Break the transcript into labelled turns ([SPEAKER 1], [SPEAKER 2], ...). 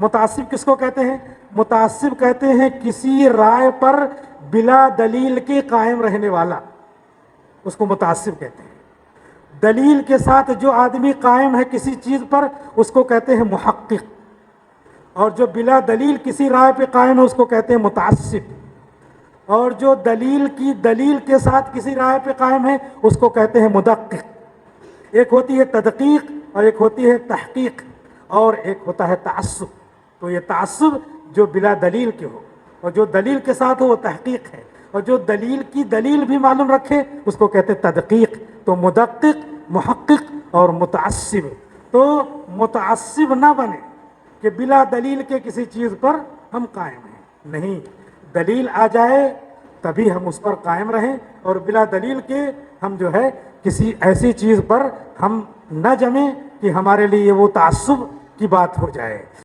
[SPEAKER 1] मुतासिब किसको कहते हैं? मुतासिब कहते हैं किसी राय पर बिला दलील के कायम रहने वाला, उसको मुतासिब कहते हैं। दलील के साथ जो आदमी कायम है किसी चीज़ पर, उसको कहते हैं मुहक्किक। और जो बिला दलील किसी राय पे कायम है उसको कहते हैं मुतासिब। और जो दलील के साथ किसी राय पे कायम है उसको कहते हैं मुदक्किक। एक होती है तदकीक और एक होती है तहकीक और एक होता है तअस्सुब। तो ये तअस्सुब जो बिला दलील के हो, और जो दलील के साथ हो वो तहकीक है, और जो दलील भी मालूम रखे उसको कहते हैं तदकीक। तो मुदक्किक, मुहक्किक और मुतअस्सिब। तो मुतअस्सिब ना बने कि बिला दलील के किसी चीज़ पर हम कायम हैं, नहीं, दलील आ जाए तभी हम उस पर कायम रहें, और बिला दलील के हम जो है किसी ऐसी चीज़ पर हम न जमें कि हमारे लिए वो तअस्सुब की बात हो जाए।